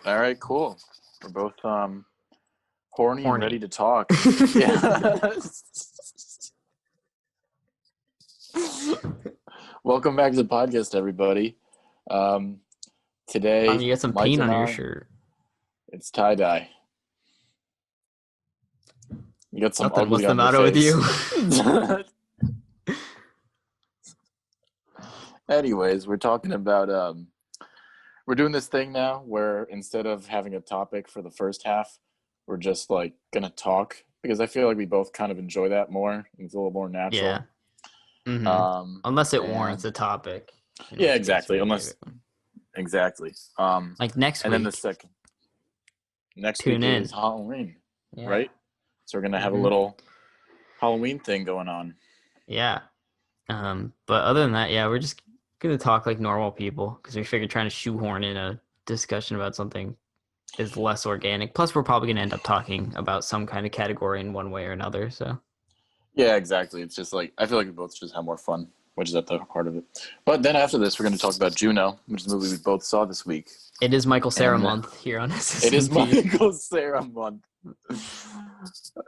All right, cool. We're both horny and ready Horny. to talk. Yeah. Welcome back to the podcast, everybody. Today, You got some Mike paint and on your I, shirt. it's tie-dye. You got some Nothing. What's ugly the on your matter with face. you? Anyways, we're talking about we're doing this thing now where instead of having a topic for the first half, we're just like gonna talk because I feel like we both kind of enjoy that more. It's a little more natural. Yeah. Unless it warrants And a topic, in yeah, which case exactly. we maybe Exactly. like next And then the week. second next week Tune is in. Halloween, Yeah. right? So we're gonna have a hmm little Halloween thing going on. Yeah. But other than that, yeah, we're just gonna talk like normal people because we figured trying to shoehorn in a discussion about something is less organic. Plus, we're probably gonna end up talking about some kind of category in one way or another. So Yeah, exactly. It's just like I feel like we both just have more fun, which is at the heart of it. But then after this, we're gonna talk about Juno, which is a movie we both saw this week, it is Michael Cera and month here on it is SSMP. Michael Cera month.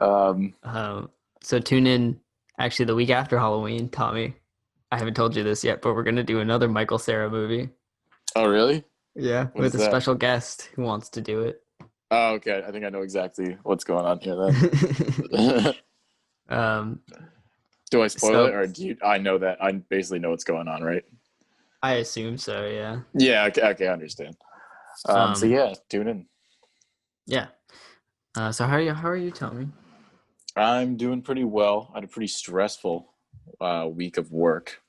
Um, So tune in actually the week after Halloween, Tommy. I haven't told you this yet, but we're gonna do another Michael Cera movie. oh really? Yeah, What is with a that? special guest who wants to do it. Oh, okay. I think I know exactly what's going on here then. um, Do I spoil it, so or do you? I know that I basically know what's going on, right? I assume so. Yeah. Yeah. Okay. Okay. I understand. So Um, yeah, tune in. yeah. So how are you, Tommy? I'm doing pretty well. I had a pretty stressful week of work.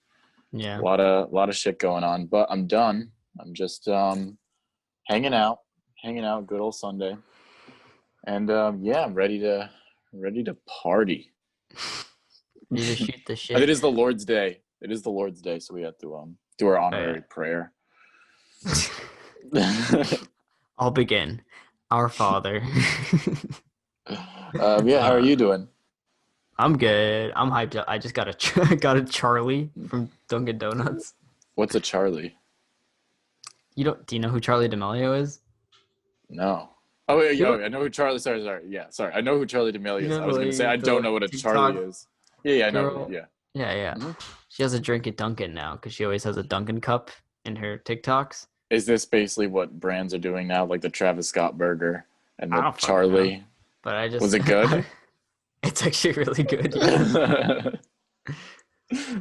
A Yeah. lot of shit going on, but I'm done. I'm just hanging out, good old Sunday, and yeah, I'm ready to party. You just shoot the And it shit. is the Lord's Day. It is the Lord's Day, so we have to do our Oh yeah. honorary prayer. I'll begin. Our Father. Yeah, how are uh, you doing? I'm good. I'm hyped up. I just got a got a Charlie from Dunkin' Donuts. What's a Charlie? Do you know who Charlie D'Amelio is? No. Oh, wait, You oh, don't I know who Charlie. Sorry. Yeah, sorry. I know who Charlie D'Amelio you is. know I was gonna say I the don't like know what a Charlie TikTok is. Yeah, I know who. girl? Yeah. Yeah, yeah. hmm She has a drink at Dunkin' now because she always has a Dunkin' cup in her TikToks. Is this basically what brands are doing now, like the Travis Scott burger and I the don't fucking know, Charlie? but I Was just it good? it's actually really good. Yeah.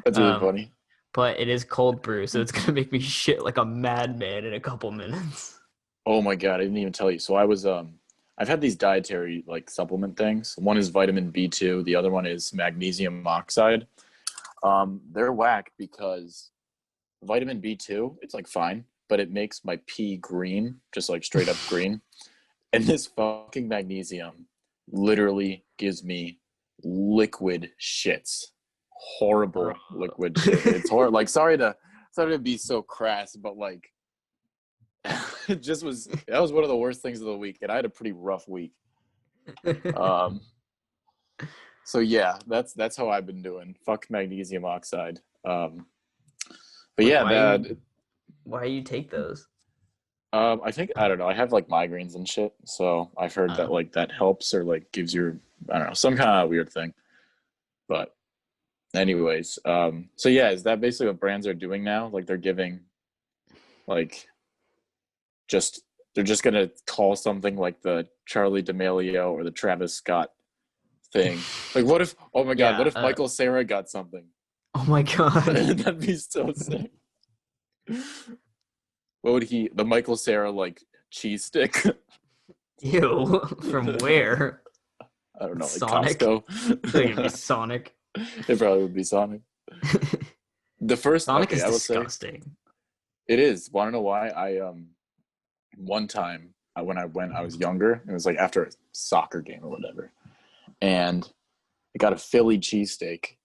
That's really Um, funny. but it is cold brew, so it's gonna make me shit like a madman in a couple minutes. Oh my God, I didn't even tell you. So I've had these dietary like supplement things. One is vitamin B2, the other one is magnesium oxide. They're whack because vitamin B2, it's like fine, but it makes my pee green, just like straight up green. And this fucking magnesium literally gives me liquid shits. Bro. Horrible liquid shit. It's horrible. Like sorry to be so crass, but like it just was that was one of the worst things of the week, and I had a pretty rough week. Um so yeah, that's how I've been doing. Fuck magnesium oxide. But Wait, yeah, that why you take those? I think I don't know. I have like migraines and shit, so I've heard that Oh, like that helps or like gives your I don't know some kind of weird thing. But anyways, so yeah, is that basically what brands are doing now? Like they're giving like just they're just gonna call something like the Charlie D'Amelio or the Travis Scott thing. Like what if? Oh my God, what yeah. if Michael Cera got something? Oh my god. That'd be so sick. What would he? The Michael Cera like cheese stick? Ew. From where? I don't know, like Sonic. Costco. I feel like it'd be Sonic. It probably would be Sonic. The first, Sonic okay, is I will say disgusting. it is. Want to know why? I one time when I went, I was younger. It was like after a soccer game or whatever, and I got a Philly cheesesteak,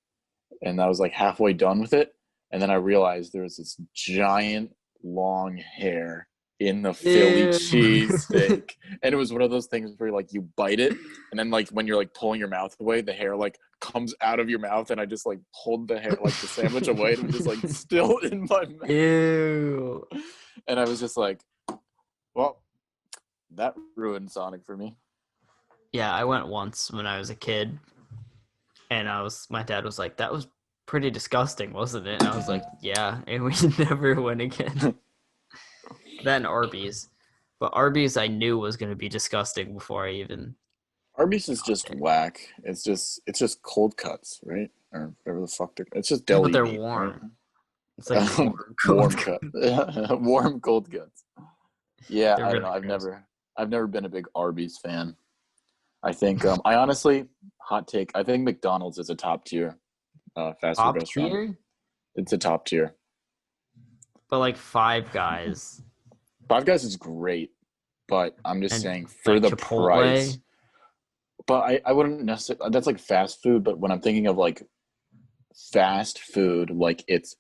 and I was like halfway done with it, and then I realized there was this giant long hair in the Philly Ew. cheesesteak, and it was one of those things where like you bite it, and then like when you're like pulling your mouth away, the hair like comes out of your mouth, and I just like pulled the hair like the sandwich away, and it was just like still in my mouth, Ew. and I was just like, well. that ruined Sonic for me. Yeah, I went once when I was a kid, and my dad was like, "That was pretty disgusting, wasn't it?" And I was like, "Yeah," and we never went again. Then Arby's, but Arby's I knew was gonna be disgusting before I even Arby's is got just there. whack. It's just cold cuts, right? Or whatever the fuck it's just Yeah, but deli they're meat, right? warm. It's like warm Warm cold. cut, warm cold cuts. Yeah, They're I don't know. really gross. I've never been a big Arby's fan. I think I honestly, hot take. I think McDonald's is a top tier fast food Top restaurant. tier, It's a top tier. but like Five Guys Five Guys is great, but I'm just and saying for like the price. Chipotle. But I wouldn't necessarily. That's like fast food. But when I'm thinking of like fast food, like it's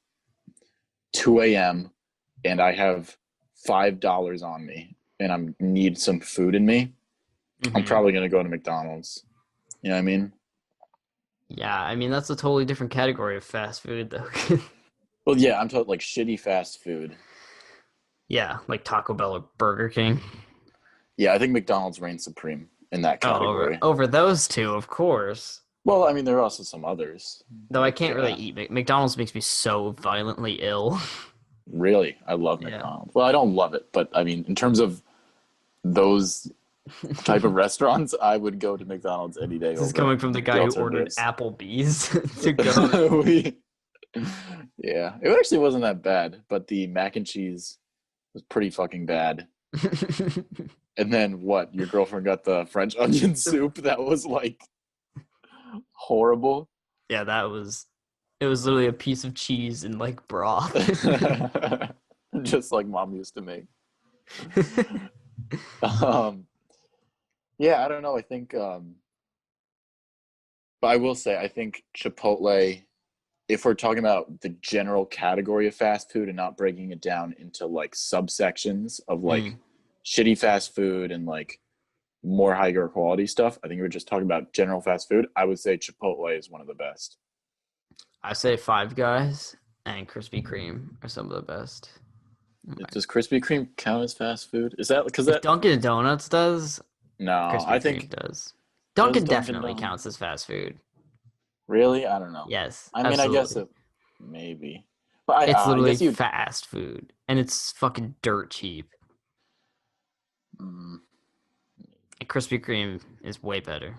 2 a.m. and I have $5 on me and I need some food in me, I'm Mm-hmm. probably gonna go to McDonald's. You know what I mean? Yeah, I mean that's a totally different category of fast food, though. Well, yeah, I'm talking like shitty fast food. Yeah, like Taco Bell or Burger King. Yeah, I think McDonald's reigns supreme in that Oh, category. over those two, of course. Well, I mean, there are also some others. Though I Like, can't really eat McDonald's makes me so violently ill. really, I love Yeah. McDonald's. Well, I don't love it, but I mean, in terms of those type of restaurants, I would go to McDonald's any day This is over coming from the guy who guilt-free ordered bliss. Applebee's to go. Yeah, it actually wasn't that bad, but the mac and cheese was pretty fucking bad. And then what? Your girlfriend got the French onion soup that was like horrible. Yeah, it was literally a piece of cheese and like broth. Just like mom used to make. Um, yeah, I don't know. I think, but I will say, I think Chipotle, if we're talking about the general category of fast food and not breaking it down into like subsections of like shitty fast food and like more higher quality stuff, I think we're just talking about general fast food. I would say Chipotle is one of the best. I say Five Guys and Krispy Kreme are some of the best. Does Krispy Kreme count as fast food? Is that because If that? Dunkin' Donuts does, No, I Krispy Kreme think does. does Dunkin' Dunkin' definitely Donuts counts as fast food. really? I don't know. Yes, I mean, I guess absolutely. it maybe, but It's I literally guess you. fast food, and it's fucking dirt cheap. Mm, And Krispy Kreme is way better.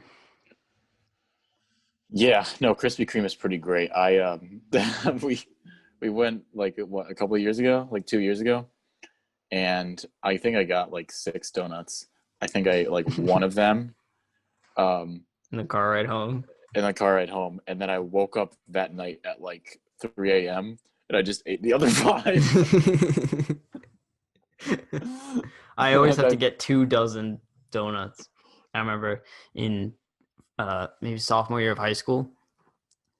yeah, no, Krispy Kreme is pretty great. I we went like what a couple of years ago, like 2 years ago, and I think I got like 6 donuts. I think I like one of them um In the car ride home. in the car ride home, and then I woke up that night at like 3 a.m. and I just ate the other five. I always And have to then get 2 dozen donuts. I remember in maybe sophomore year of high school,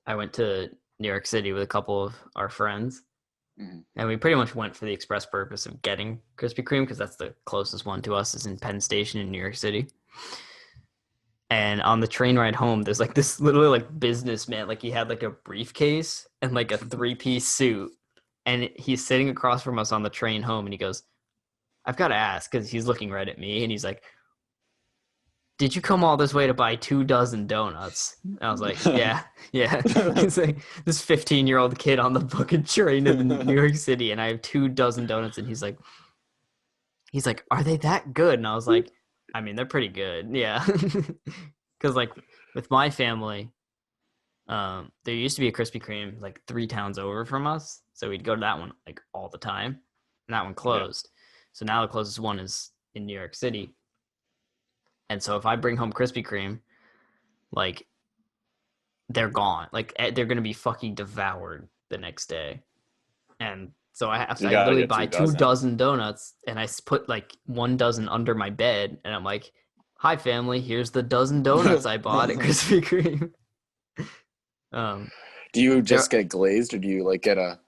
I went to New York City with a couple of our friends, Mhm. and we pretty much went for the express purpose of getting Krispy Kreme because that's the closest one to us is in Penn Station in New York City. And on the train ride home, there's like this literally like businessman, like he had like a briefcase and like a 3-piece suit, and he's sitting across from us on the train home, and he goes, "I've got to ask," because he's looking right at me, and he's like, "Did you come all this way to buy 2 dozen donuts?" And I was like, "Yeah, yeah." He's like this 15-year-old kid on the fucking train to New York City, and I have 2 dozen donuts, and he's like, "Are they that good?" And I was like, "I mean, they're pretty good, yeah." Because like with my family, there used to be a Krispy Kreme like 3 towns over from us, so we'd go to that one like all the time, and that one Yeah. closed. So now the closest one is in New York City. And so if I bring home Krispy Kreme, like they're gone. Like they're gonna be fucking devoured the next day. And so So you I gotta literally get buy two two dozen. dozen donuts, and I put like 1 dozen under my bed, and I'm like, "Hi family, here's the dozen donuts I bought at Krispy Kreme." Um, Do you they're just get glazed or do you like get a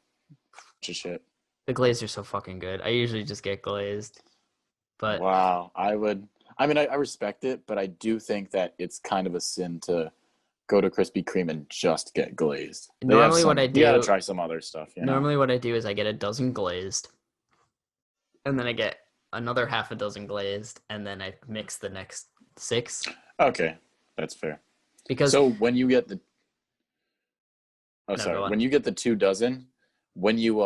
bunch of shit? the glazed are so fucking good. I usually just get glazed, but Wow. I mean, I respect it, but I do think that it's kind of a sin to go to Krispy Kreme and just get glazed. They have normally what I some, you gotta do try some other stuff, you know? normally what I do is I get a dozen glazed, and then I get another half a dozen glazed, and then I mix the next 6. Okay, that's fair. Because So when you get the No, go on. when you get the 2 dozen, when you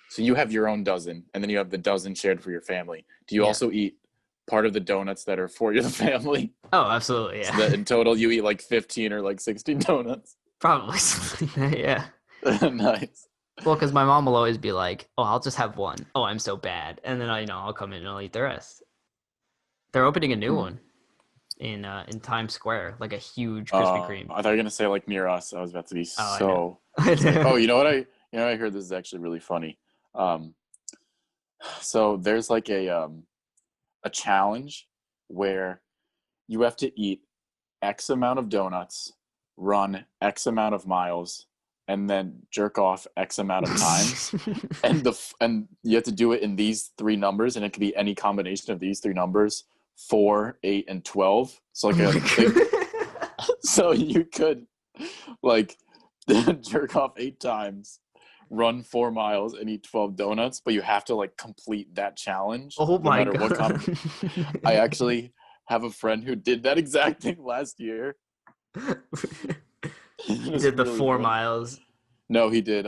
so you have your own dozen, and then you have the dozen shared for your family. Do you Yeah. also eat part of the donuts that are for your family? Oh, absolutely, yeah. So that in total you eat like 15 or like 16 donuts. Probably something like that, yeah. Nice. Well, because my mom will always be like, "Oh, I'll just have one. Oh, I'm so bad," and then I'll come in and I'll eat the rest. They're opening a new one in Times Square, like a huge Krispy Kreme. I thought you were gonna say like near us. I was about to be Oh, so I excited. know. Oh, I heard this is actually really funny. Um, so there's like a challenge where you have to eat X amount of donuts, run X amount of miles, and then jerk off X amount of times. And you have to do it in these 3 numbers, and it could be any combination of these 3 numbers, 4, 8, and 12. So like a big, so you could like jerk off 8 times, run 4 miles, and eat 12 donuts, but you have to like complete that challenge Oh no my matter what god! I actually have a friend who did that exact thing last year. He did the really 4 funny. miles. No, he did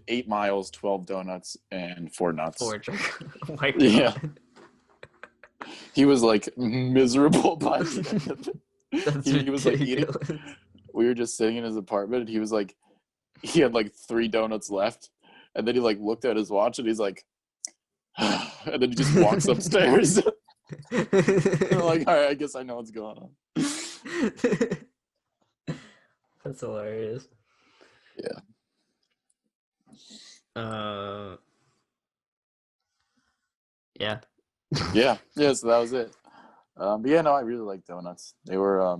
8 miles, 12 donuts, and 4 nuts. 4 jerk. Oh my god! Yeah. He was like miserable by the end of it. That's He was like eating. ridiculous. We were just sitting in his apartment, and he was like, he had like 3 donuts left, and then he like looked at his watch, and he's like, and then he just walks upstairs. I'm like, all right, I guess I know what's going on. That's hilarious. Yeah. Yeah. Yeah. So that was it. But yeah, no, I really like donuts. They were, I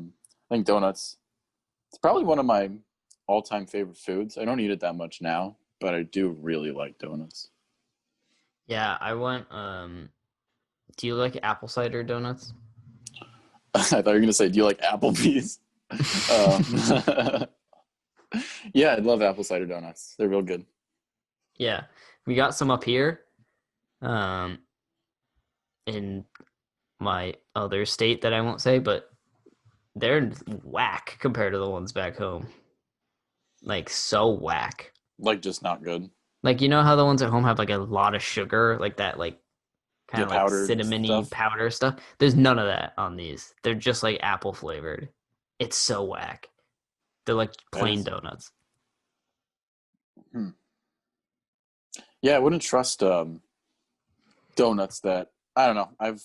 think donuts. It's probably one of my all-time favorite foods. I don't eat it that much now, but I do really like donuts. Yeah, I went. Do you like apple cider donuts? I thought you were gonna say, "Do you like Applebee's?" Yeah, I love apple cider donuts. They're real good. Yeah, we got some up here, in my other state that I won't say, but they're whack compared to the ones back home. Like so whack. Like, just not good. Like you know how the ones at home have like a lot of sugar, like that, like kind Yeah, of like powdered cinnamony stuff. powder stuff. There's none of that on these. They're just like apple flavored. It's so whack. They're like plain donuts. Yeah, I wouldn't trust donuts that I don't know. I've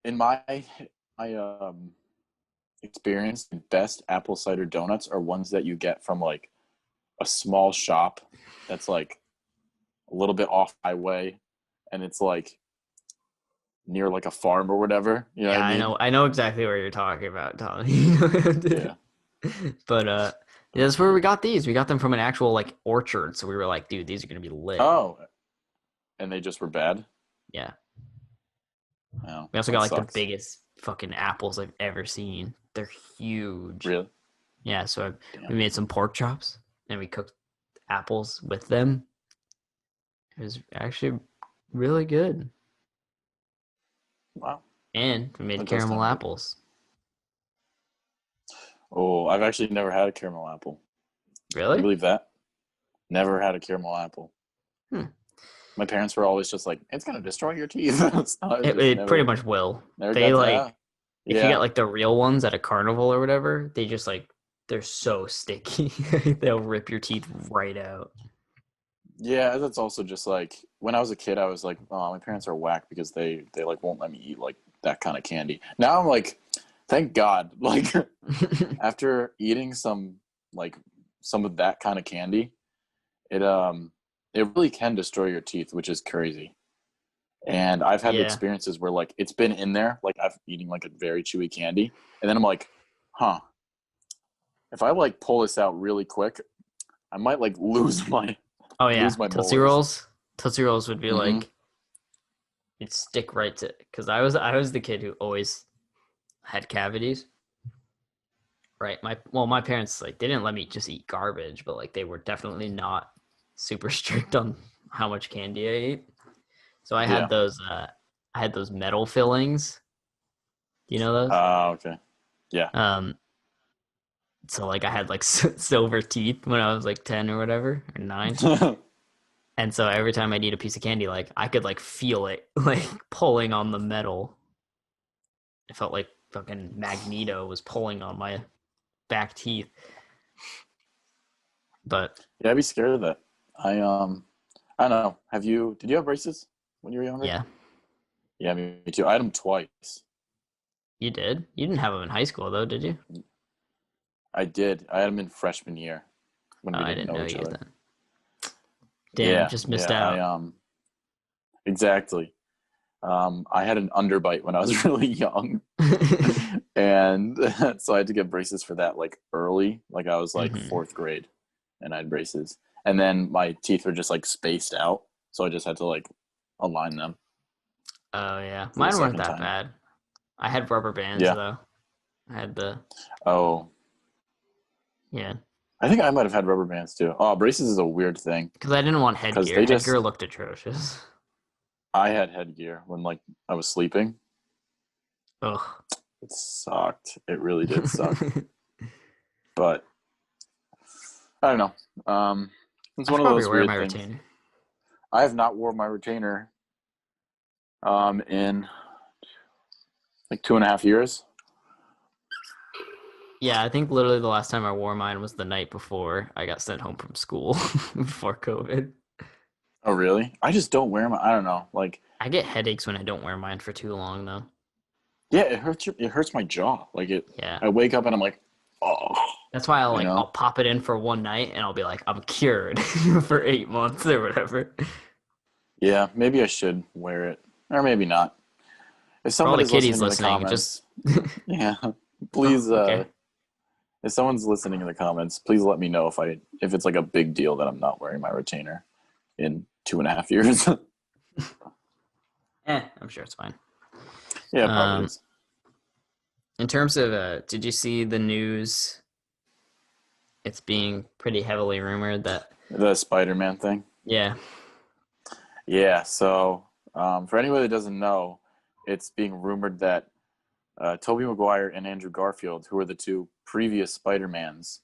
in my experience, the best apple cider donuts are ones that you get from like a small shop that's like a little bit off highway, and it's like near like a farm or whatever. You know Yeah, what I I mean? know. I know exactly what you're talking about, Tommy. Yeah. But yeah, that's where we got these. We got them from an actual like orchard. So we were like, dude, these are gonna be lit. Oh, and they just were bad. Yeah. Oh, We also that got like sucks. the biggest fucking apples I've ever seen. They're huge. Really? Yeah, so we Damn. made some pork chops and we cooked apples with them. It was actually really good. Wow. And we made That does caramel sound good. apples. Oh, I've actually never had a caramel apple. Can you Really? believe that? Never had a caramel apple. My parents were always just like, "It's gonna destroy your teeth." So I It, just it pretty much will. never They got like that. if you get Yeah, like the real ones at a carnival or whatever, they just like they're so sticky. They'll rip your teeth right out. yeah. That's also just like when I was a kid, I was like, "Oh, my parents are whack because they like won't let me eat like that kind of candy." Now I'm like, thank God. Like after eating like some of that kind of candy, it it really can destroy your teeth, which is crazy. And I've had Yeah. experiences where like it's been in there, like I've eating like a very chewy candy, and then I'm like, huh, if I like pull this out really quick, I might like Oh yeah. lose my Tootsie molars. Rolls. Tootsie Rolls would be Mm-hmm. like it'd stick right to because I was the kid who always had cavities. Right. My parents like they didn't let me just eat garbage, but like they were definitely not super strict on how much candy I ate. So I Yeah. had those. I had those metal fillings. Do you know those? Okay. Yeah. So like I had like silver teeth when I was like 10 or whatever, or 9. And so every time I'd eat a piece of candy, like I could like feel it like pulling on the metal. It felt like fucking Magneto was pulling on my back teeth. But Yeah, I'd be scared of that. I don't know. Did you have braces when you were younger? yeah, Yeah, me too. I had them twice. you did. You didn't have them in high school though, did you? I did. I had them in freshman year when Oh, we I didn't didn't know know each you other. then. Damn, Yeah, just missed yeah. out. Exactly. I had an underbite when I was really young, and so I had to get braces for that like early. Like I was like hmm fourth grade, and I had braces, and then my teeth were just like spaced out, so I just had to like align them Oh yeah, for the mine weren't second that time. bad. I had rubber bands Yeah. though. I had the Oh, yeah, I think I might have had rubber bands too. Oh, braces is a weird thing because I didn't want because headgear. they Headgear just. looked atrocious. I had headgear when like I was sleeping. Ugh. It sucked. It really did suck. But I don't know. It's I one should of probably those wear my weird things. retainer. I have not worn my retainer in like 2.5 years. Yeah, I think literally the last time I wore mine was the night before I got sent home from school before COVID. Oh really? I just don't wear my. I don't know. Like I get headaches when I don't wear mine for too long though. yeah, it hurts. It hurts my jaw. Like it. Yeah. I wake up and I'm like, oh, That's why you I'll know. pop it in for one night and I'll be like, I'm cured for 8 months or whatever. Yeah, maybe I should wear it, or maybe not. If For all the somebody's kiddies listening in the listening, just comments, yeah, oh, please. okay. If someone's listening in the comments, please let me know if it's like a big deal that I'm not wearing my retainer in 2.5 years. I'm sure it's fine. Yeah, it probably Um, is. in terms of, did you see the news? It's being pretty heavily rumored that, The Spider-Man thing. yeah, Yeah. So for anyone that doesn't know, it's being rumored that Tobey Maguire and Andrew Garfield, who are the two previous Spider-Mans,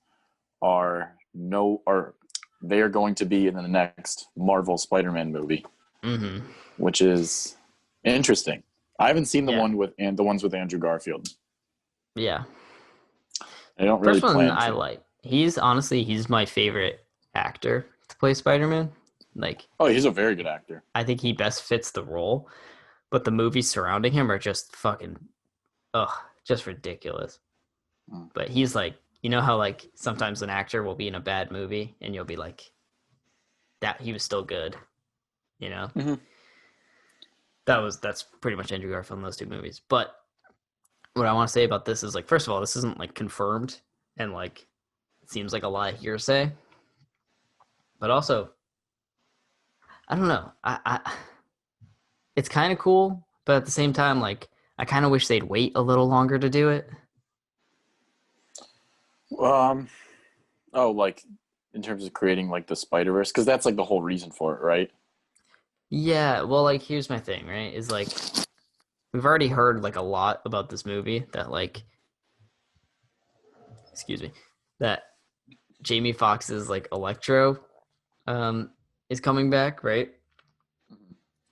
are they are going to be in the next Marvel Spider-Man movie, mm-hmm, which is interesting. I haven't seen yeah, the ones with Andrew Garfield. yeah. I don't really First one plan I to. like. He's my favorite actor to play Spider-Man. Like, Oh, he's a very good actor. I think he best fits the role, but the movies surrounding him are just fucking, ugh, just ridiculous. Mm. But he's like, you know how like sometimes an actor will be in a bad movie and you'll be like, that he was still good, you know? Mm-hmm. That's pretty much Andrew Garfield in those two movies. But what I want to say about this is like, first of all, this isn't like confirmed and like it seems like a lot of hearsay. But also, I don't know. I it's kind of cool, but at the same time, like I kind of wish they'd wait a little longer to do it. Um. Oh, like in terms of creating like the Spider-Verse, because that's like the whole reason for it, right? Yeah, well, like here's my thing, right? Is like we've already heard like a lot about this movie that like excuse me, that Jamie Foxx's like Electro um is coming back, right?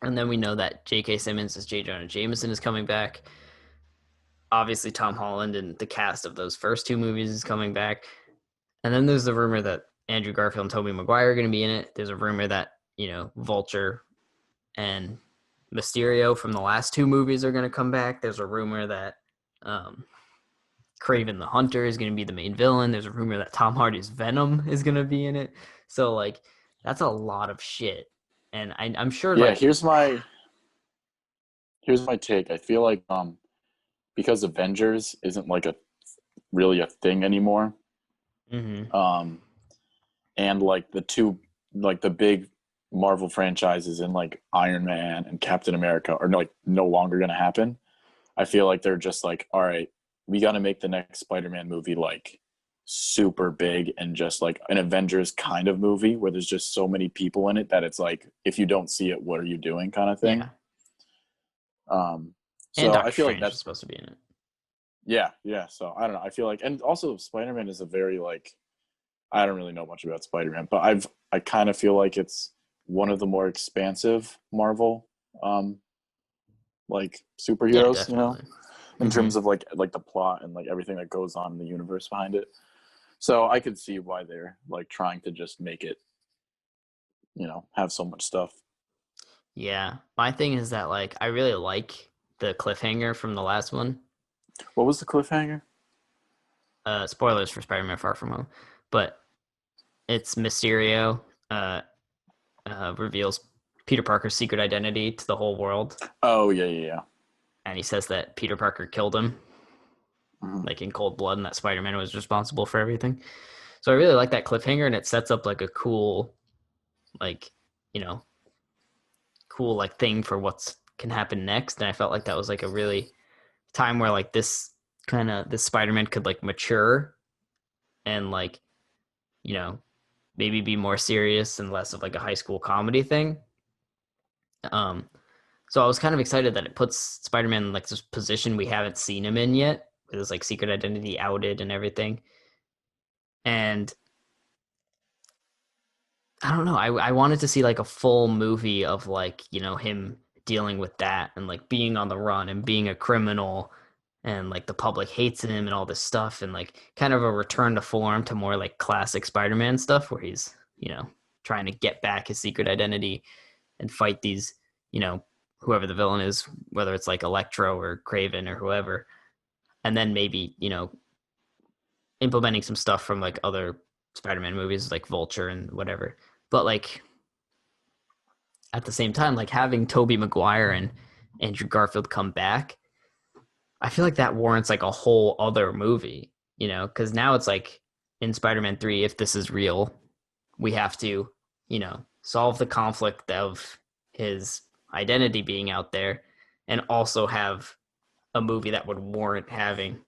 And then we know that J.K. Simmons as J. Jonah Jameson is coming back. Obviously, Tom Holland and the cast of those first two movies is coming back. And then there's the rumor that Andrew Garfield and Tobey Maguire are going to be in it. There's a rumor that, Vulture and Mysterio from the last two movies are going to come back. There's a rumor that Kraven the Hunter is going to be the main villain. There's a rumor that Tom Hardy's Venom is going to be in it. So, like, that's a lot of shit. And I'm sure, Yeah. like, Here's my take. I feel like because Avengers isn't like a really a thing anymore. mm-hmm. Um, and like the big Marvel franchises in like Iron Man and Captain America are like no longer going to happen. I feel like they're just like, all right, we got to make the next Spider-Man movie like super big and just like an Avengers kind of movie where there's just so many people in it that it's like, if you don't see it, what are you doing kind of thing. Yeah. Um, And so I Doctor feel like Strange is that's, supposed to be in it. yeah. So I don't know. I feel like, and also Spider-Man is a very like, I don't really know much about Spider-Man, but I kind of feel like it's one of the more expansive Marvel, um, like Yeah, superheroes, definitely. in Hmm. terms of like the plot and like everything that goes on in the universe behind it. So I could see why they're like trying to just make it, have so much stuff. Yeah. My thing is that like I really like the cliffhanger from the last one. What was the cliffhanger? Spoilers for Spider-Man Far From Home, but it's Mysterio uh, reveals Peter Parker's secret identity to the whole world, Oh yeah. and he says that Peter Parker killed him, Hmm. like in cold blood, and that Spider-Man was responsible for everything. So I really like that cliffhanger, and it sets up like a cool, like you know, cool like thing for what's can happen next. And I felt like that was like a really time where like this Spider-Man could like mature and like you know maybe be more serious and less of like a high school comedy thing. Um, so I was kind of excited that it puts Spider-Man in like this position we haven't seen him in yet, with his like secret identity outed and everything. And I don't know, I wanted to see like a full movie of like him dealing with that and like being on the run and being a criminal and like the public hates him and all this stuff and like kind of a return to form to more like classic Spider-Man stuff where he's trying to get back his secret identity and fight these, you know, whoever the villain is, whether it's like Electro or Craven or whoever, and then maybe, implementing some stuff from like other Spider-Man movies like Vulture and whatever. But like at the same time, like having Tobey Maguire and Andrew Garfield come back, I feel like that warrants like a whole other movie, because now it's like in Spider-Man 3, if this is real, we have to, solve the conflict of his identity being out there and also have a movie that would warrant having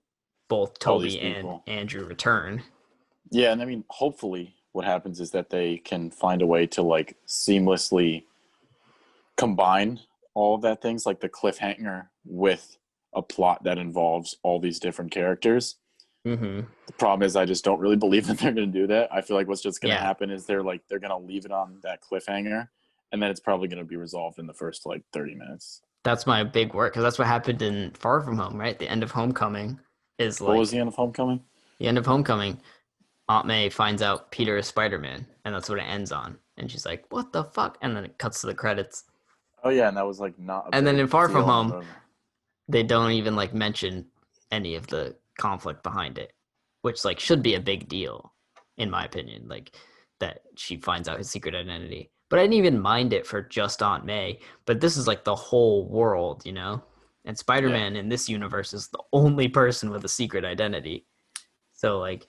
both All these Toby and people. Andrew return. Yeah, and I mean, hopefully, what happens is that they can find a way to like seamlessly combine all of that things, like the cliffhanger, with a plot that involves all these different characters. Mm-hmm. The problem is, I just don't really believe that they're going to do that. I feel like what's just going to Yeah, happen is they're going to leave it on that cliffhanger, and then it's probably going to be resolved in the first like 30 minutes. that's my big work because that's what happened in Far From Home, right? The end of Homecoming is What was like the end of Homecoming? the end of Homecoming. Aunt May finds out Peter is Spider Man, and that's what it ends on. And she's like, "What the fuck?" And then it cuts to the credits. Oh yeah, and that was like not a And then big in Far From deal in the Home, movie. they don't even like mention any of the conflict behind it, which like should be a big deal, in my opinion. Like that she finds out his secret identity. But I didn't even mind it for just Aunt May. But this is like the whole world, And Spider Yeah, Man in this universe is the only person with a secret identity. So like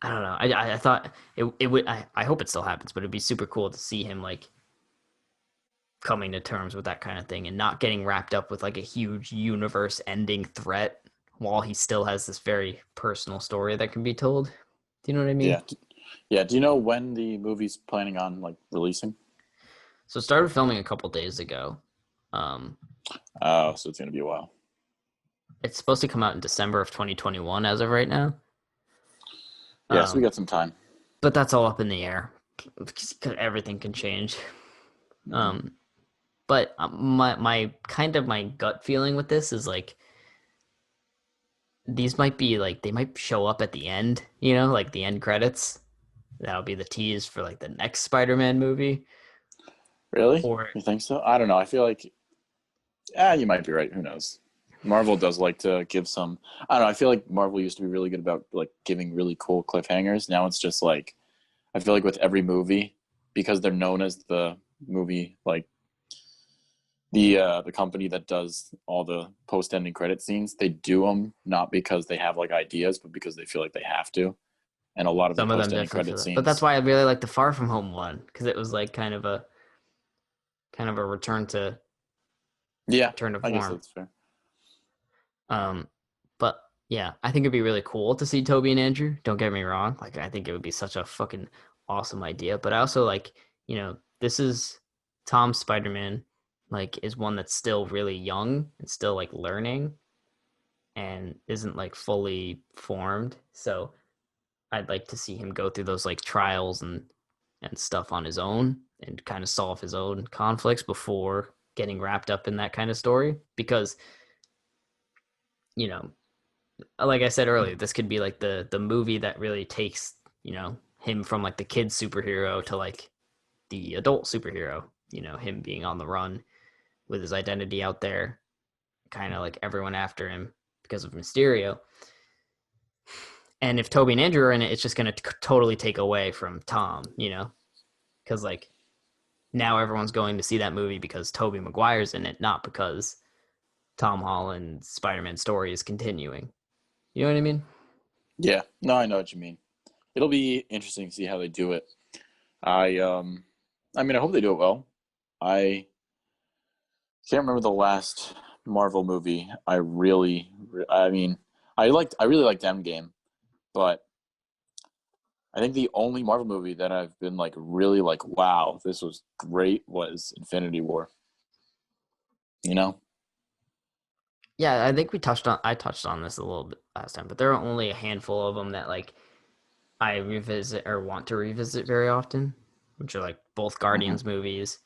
I don't know. I thought it would. I hope it still happens, but it'd be super cool to see him like coming to terms with that kind of thing and not getting wrapped up with like a huge universe ending threat while he still has this very personal story that can be told. Do you know what I mean? yeah, yeah. Do you know when the movie's planning on like releasing? So it started filming a couple days ago. Um, Oh, so it's going to be a while. it's supposed to come out in December of 2021 as of right now. Yeah, so we Um, got some time. but that's all up in the air because everything can change. Hmm. Um, but my kind of my gut feeling with this is like these might be like they might show up at the end, like the end credits. That'll be the tease for like the next Spider-Man movie. Really? Or You think so? I don't know. I feel like, you might be right. Who knows? Marvel does like to give some. I don't know. I feel like Marvel used to be really good about like giving really cool cliffhangers. Now it's just like I feel like with every movie, because they're known as the movie like the company that does all the post ending credit scenes, they do them not because they have like ideas, but because they feel like they have to. And a lot of the some of them post ending definitely feel credit that. But that's scenes, why I really like the Far From Home one because it was like kind of a yeah, return to I guess form. that's fair. Um, but Yeah, I think it'd be really cool to see Toby and Andrew. Don't get me wrong. Like, I think it would be such a fucking awesome idea. But I also like, this is Tom's Spider-Man, like, is one that's still really young and still like learning and isn't like fully formed. So I'd like to see him go through those like trials and stuff on his own and kind of solve his own conflicts before getting wrapped up in that kind of story. Because, you know, like I said earlier, this could be like the movie that really takes, him from like the kid superhero to like the adult superhero, him being on the run with his identity out there, kind of like everyone after him because of Mysterio. And if Toby and Andrew are in it, it's just going to totally take away from Tom, because like now everyone's going to see that movie because Tobey Maguire's in it, not because Tom Holland's Spider-Man story is continuing. You know what I mean? Yeah, no, I know what you mean. It'll be interesting to see how they do it. I mean, I hope they do it well. I can't remember the last Marvel movie. I mean, I really liked Endgame, but I think the only Marvel movie that I've been like really like, wow, this was great was Infinity War. You know? Yeah, I think I touched on this a little bit last time, but there are only a handful of them that like I revisit or want to revisit very often, which are like both Hmm. Guardians movies,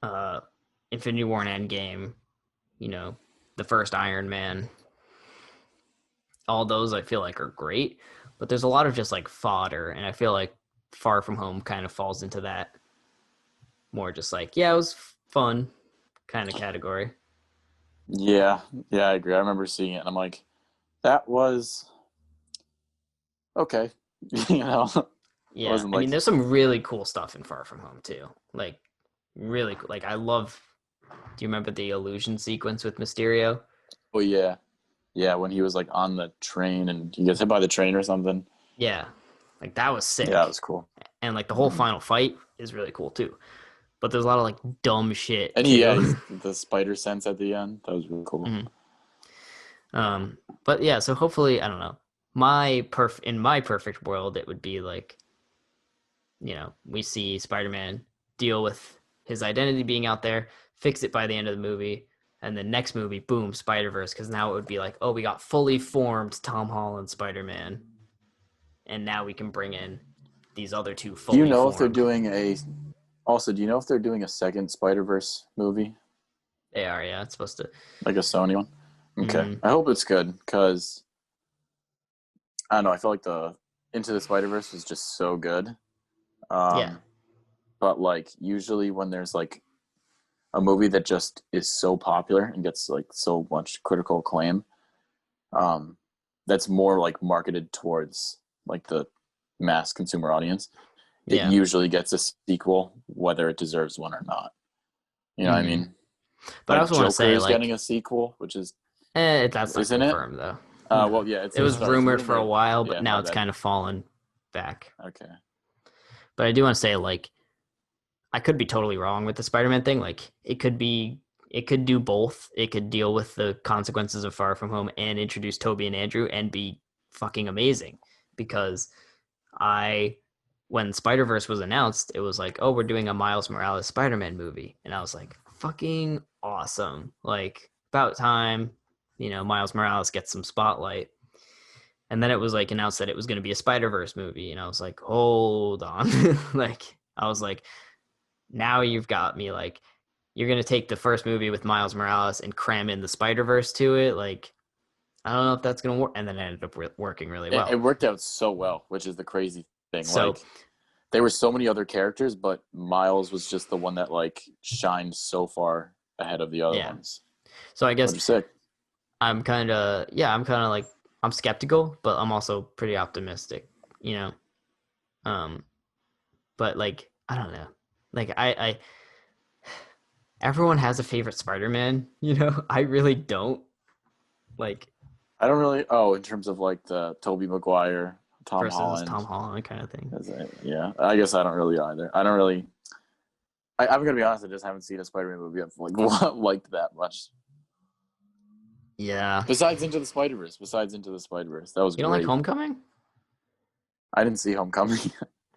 uh, Infinity War and Endgame, you know, the first Iron Man. All those I feel like are great, but there's a lot of just like fodder, and I feel like Far From Home kind of falls into that more just like, yeah, it was fun kind of category. Yeah, yeah, I agree. I remember seeing it, and I'm like, that was okay. You know, it Yeah, wasn't I mean, like, there's some really cool stuff in Far From Home too. Like, really cool. Like, I love. Do you remember the illusion sequence with Mysterio? oh yeah, yeah, when he was like on the train and he gets hit by the train or something. Yeah, like that was Yeah, that sick, was cool. and like the whole Hmm. final fight is really cool too. But there's a lot of like dumb shit And yeah, too. he's the spider sense at the end. That was really cool. Mhm. But yeah, so hopefully, I don't know. In my perfect world, it would be like, we see Spider-Man deal with his identity being out there, fix it by the end of the movie, and the next movie, boom, Spider-Verse, because now it would be like, oh, we got fully formed Tom Holland Spider-Man, and now we can bring in these other two Do you fully know if they're formed. doing a? Also, do you know if they're doing a second Spider Verse movie, They are, yeah, it's supposed to. like a Sony one? Okay, Mm, I hope it's good because I don't know. I feel like the Into the Spider Verse was just so good. yeah, Um, but like usually when there's like a movie that just is so popular and gets like so much critical acclaim, um, that's more like marketed towards like the mass consumer audience. It yeah. usually gets a sequel, whether it deserves one or not. You know what I Mm. mean? But I Like also want to Joker say, is getting like, a sequel, which is that's not isn't it? confirmed though. No, Well, yeah, it was it's rumored for a rumored. while, but Yeah, now my it's bad. kind of fallen back. Okay. But I do want to say, like, I could be totally wrong with the Spider-Man thing. Like, it could do both. It could deal with the consequences of Far From Home and introduce Toby and Andrew and be fucking amazing. Because I, when Spider Verse was announced, it was like, oh, we're doing a Miles Morales Spider-Man movie, and I was like, fucking awesome! Like, about time, Miles Morales gets some spotlight. And then it was like announced that it was going to be a Spider Verse movie, and I was like, hold on, like, I was like, now you've got me like you're gonna take the first movie with Miles Morales and cram in the Spider Verse to it. Like I don't know if that's gonna work, and then it ended up working really It well. worked out so well, which is the crazy thing. So Like there were so many other characters, but Miles was just the one that like shined so far ahead of the other yeah, ones, so I guess which is sick. I'm kind of like I'm skeptical, but I'm also pretty optimistic. You know, um, but like I don't know, like I everyone has a favorite Spider Man. I really don't like I don't really. Oh, in terms of like the Tobey Maguire, Tom versus Tom Holland. Holland kind of thing. Yeah, I guess I don't really either. I don't really. I'm gonna be honest. I just haven't seen a Spider-Man movie I've like liked that much. Yeah. Besides Into the Spider-Verse. That was You don't like great. Homecoming? I didn't see Homecoming.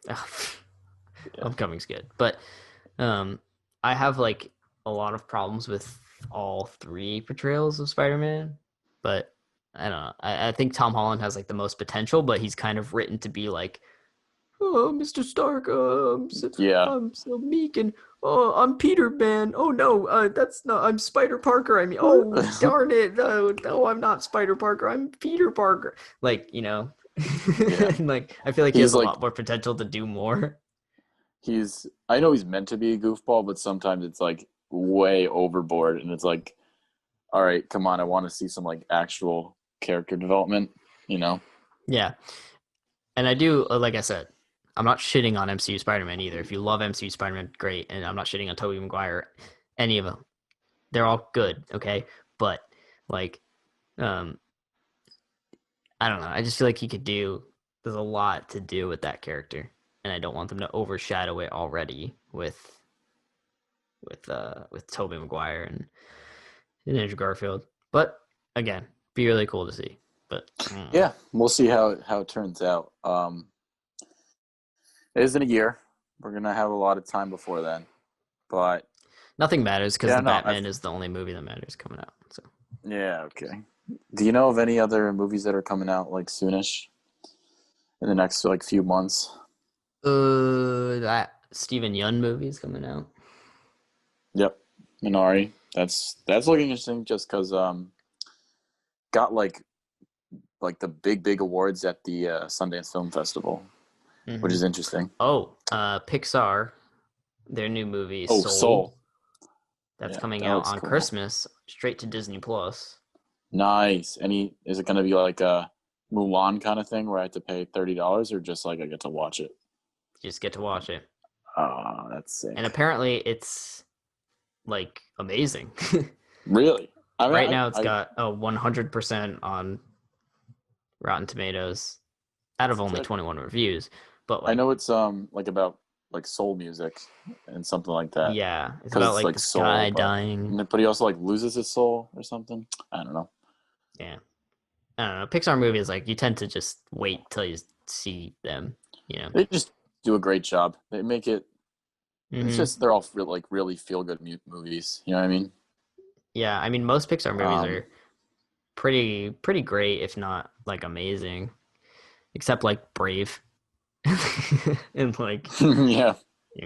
Oh, Yeah. Homecoming's good, but I have like a lot of problems with all three portrayals of Spider-Man, but I don't know. I think Tom Holland has like the most potential, but he's kind of written to be like, oh, Mr. Stark, Yeah. I'm so meek, and oh, I'm Peter Man. Oh no, that's not. I'm Spider Parker. I mean, oh darn it, no, I'm not Spider Parker. I'm Peter Parker. Like Yeah. like I feel like he has He's a like lot more potential to do more. I know he's meant to be a goofball, but sometimes it's like way overboard and it's like, all right, come on, I want to see some like actual character development, you know? Yeah, and I do, like I said, I'm not shitting on MCU Spider-Man either. If you love MCU Spider-Man, great, and I'm not shitting on Tobey Maguire, any of them. They're all good, okay? But like, um, I don't know. I just feel like he could do. There's a lot to do with that character, and I don't want them to overshadow it already with Tobey Maguire and Andrew Garfield. But again, be really cool to see. But Yeah, we'll see how it turns out. It isn't a year. We're gonna have a lot of time before then. But nothing matters because yeah, the no, Batman is the only movie that matters coming out. So yeah, okay. Do you know of any other movies that are coming out like soonish in the next like few months? that Steven Yeun movie is coming out. Yep, Minari. That's looking interesting just because got like the big awards at the Sundance Film Festival, which Mm-hmm. is interesting. Oh, Pixar, their new movie Oh, Soul. Soul. That's Yeah, coming that out looks on cool. Christmas, straight to Disney Plus. Nice. Is it gonna be like a Mulan kind of thing where I have to pay $30 or just like I get to watch it? You just get to watch it, Oh, that's and sick. apparently it's like amazing. Really? I mean, Right now, it's got a 100% on Rotten Tomatoes, out of only check. 21 reviews. But I like, know it's like about like soul music and something like that yeah, it's because about it's like like this soul, guy dying. but he also like loses his soul or something. I don't know. Yeah, I don't know. Pixar movies, like you tend to just wait till you see them. You know. They just do a great job. They make it. It's Hmm. just they're all like really feel good movies. You know what I mean? Yeah, I mean, most Pixar movies Um, are pretty great, if not like amazing, except like Brave and like yeah,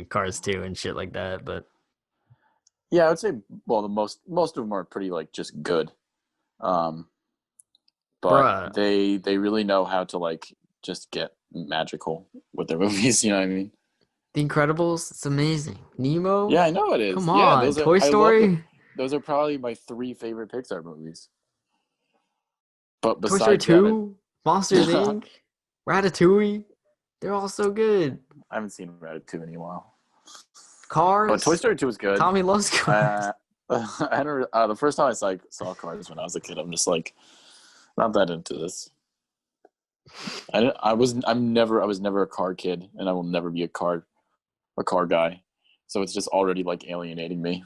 Cars 2 and shit like that. But yeah. I would say well, the most of them are pretty like just good. Um, but bruh, they really know how to like just get magical with their movies. You know what I mean? The Incredibles, it's amazing. Nemo, Yeah, I know it is. come Yeah, on. Toy I love Story, those are probably my three favorite Pixar movies. But Toy Story besides them, 2, Monsters I Inc., Ratatouille, they're all so good. haven't seen Ratatouille in a while. But Toy Cars, Story 2 was good. Tommy loves Cars. Uh, I don't. The first time I saw Cars when I was a kid, I'm just like not that into this. I was. I was never a car kid, and I will never be a car guy. So it's just already like alienating me.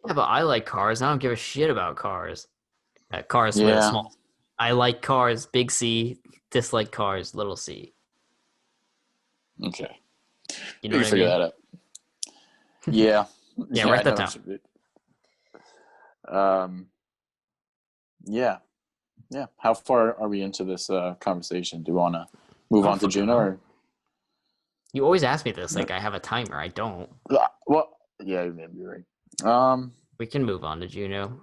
Yeah, but I like Cars. I don't give a shit about Cars. Cars with a Yeah. small. I like Cars, big C. Dislike Cars, little C. Okay. You know We what can I figure mean? that out. Yeah. Yeah, I write know that that down. should be. Um. Yeah. Yeah. How far are we into this conversation? Do you want to I move don't on to fucking Juno know. or? You always ask me this, like I have a timer. I don't. Well, yeah, you may be right. Um. We can move on to Juno.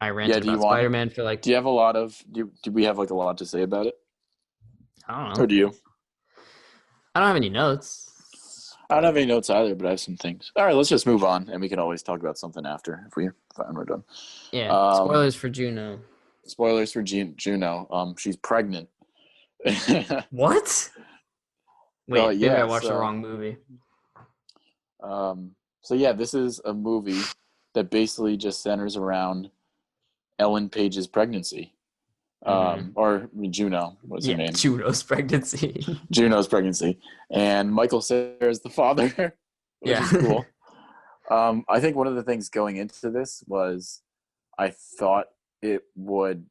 I Yeah. ranted Do you about want? Spider-Man for like, Do you have a lot of? Do we have like a lot to say about it, I don't or know. do you? I don't have any notes. I don't have any notes either, but I have some things. All right, let's just move on, and we can always talk about something after if we're done. Yeah. Um, Spoilers for Juno. spoilers for Juno. She's pregnant. What? Oh Wait, maybe I yeah, watched the wrong movie. um, so yeah, this is a movie that basically just centers around Ellen Page's pregnancy. Mm-hmm. Or Juno, what's her Yeah, name? Juno's pregnancy. Juno's pregnancy, and Michael Cera is the father, which Yeah. is cool. I think one of the things going into this was I thought it would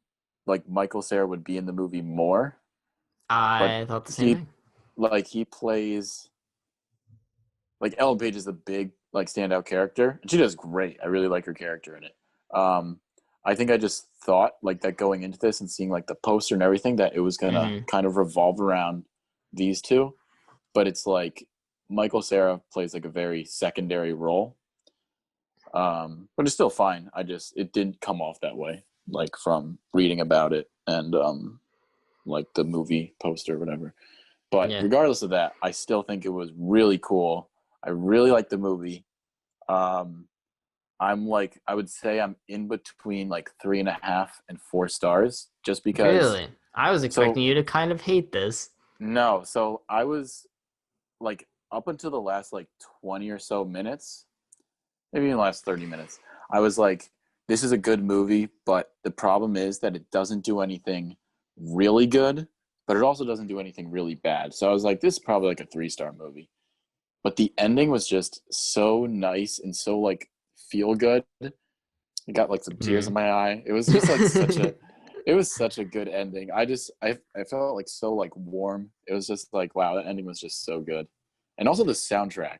like Michael Cera would be in the movie more, but I thought the same he thing. he plays like Ellen Page is the big like standout character, and she does great. I really like her character in it. Um, I think I just thought like that going into this and seeing like the poster and everything that it was gonna Hmm. kind of revolve around these two, but it's like Michael Cera plays like a very secondary role, but it's still fine. It didn't come off that way, like from reading about it and like the movie poster or whatever. But Yeah. regardless of that, I still think it was really cool. I really liked the movie. Um, I would say I'm in between like 3.5 and 4 stars, just because. Really? I was expecting So you to kind of hate this. no, so I was like up until the last like 20 or so minutes, maybe in the last 30 minutes, I was like, this is a good movie, but the problem is that it doesn't do anything really good, but it also doesn't do anything really bad. So I was like, this is probably like a 3-star movie. But the ending was just so nice and so like feel good. I got like some tears in Mm. my eye. It was just like it was such a good ending. I felt like so like warm. It was just like wow, that ending was just so good. And also the soundtrack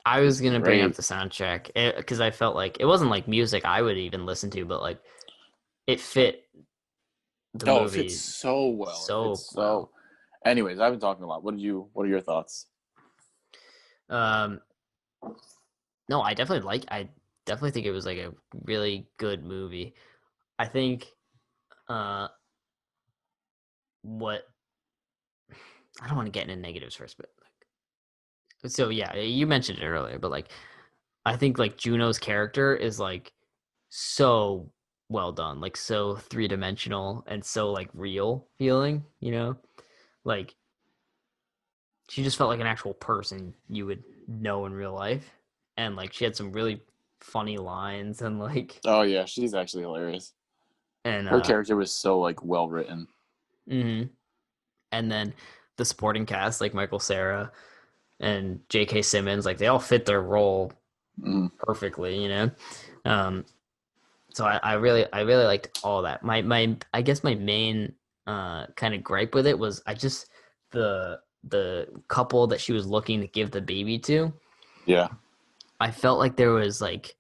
I was was gonna bring up great. the soundtrack because I felt like it wasn't like music I would even listen to, but like it fit the Oh, it fits movie so well. It fits so so. well. Anyways, I've been talking a lot. What are your thoughts? Um, no, I definitely think it was like a really good movie. I think uh what I don't want to get into negatives first, but like, so yeah, you mentioned it earlier, but like I think like Juno's character is like so well done, like so three-dimensional and so like real feeling, you know? Like she just felt like an actual person you would know in real life. And like she had some really funny lines and like Oh yeah, she's actually hilarious. and Her character was so like well written. mhm. And then the supporting cast like Michael Cera and J.K. Simmons, like they all fit their role Mm. perfectly, you know? Um so I really liked all that. My I guess my main kind of gripe with it was I just the couple that she was looking to give the baby to. Yeah, I felt like there was like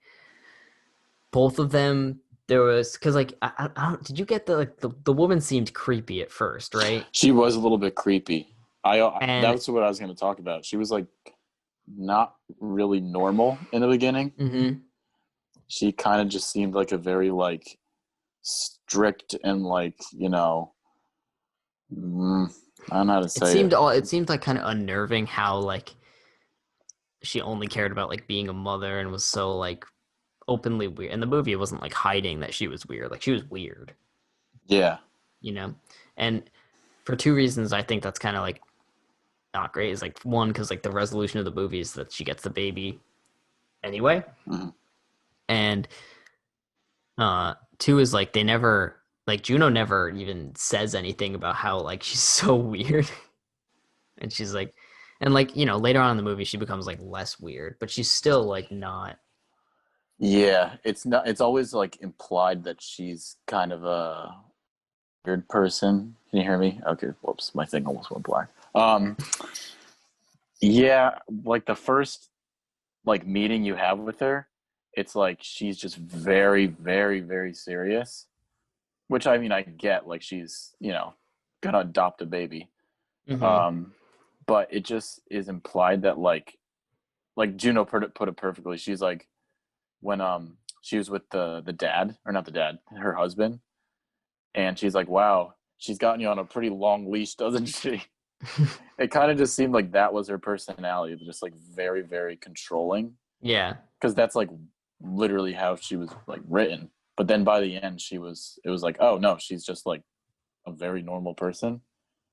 both of them. There was because like I don't, did you get the like the woman seemed creepy at first, right? she was a little bit creepy. And That's what I was going to talk about. She was like not really normal in the beginning. mhm. She kind of just seemed like a very like strict and like I don't know how to say it. It seemed like kind of unnerving how like she only cared about like being a mother and was so like openly weird. In the movie, it wasn't like hiding that she was weird. Like she was weird, Yeah. you know. And for two reasons, I think that's kind of like not great. Is like one because like the resolution of the movie is that she gets the baby anyway, Mhm. and two is like they never like Juno never even says anything about how like she's so weird, and she's like, and like you know later on in the movie she becomes like less weird, but she's still like not. Yeah, it's not. It's always like implied that she's kind of a weird person. Can you hear me? Okay. Whoops, my thing almost went black. Yeah, like the first like meeting you have with her, it's like she's just very, very, very serious. Which I mean, I get. Like she's gonna adopt a baby. Mm-hmm. Um, but it just is implied that like Juno put it perfectly. She's like when she was with the dad, or not the dad, her husband, and she's like, wow, she's gotten you on a pretty long leash, doesn't she? It kind of just seemed like that was her personality, just like very, very controlling, Yeah. because that's like literally how she was like written. But then by the end, it was like, oh no, she's just like a very normal person.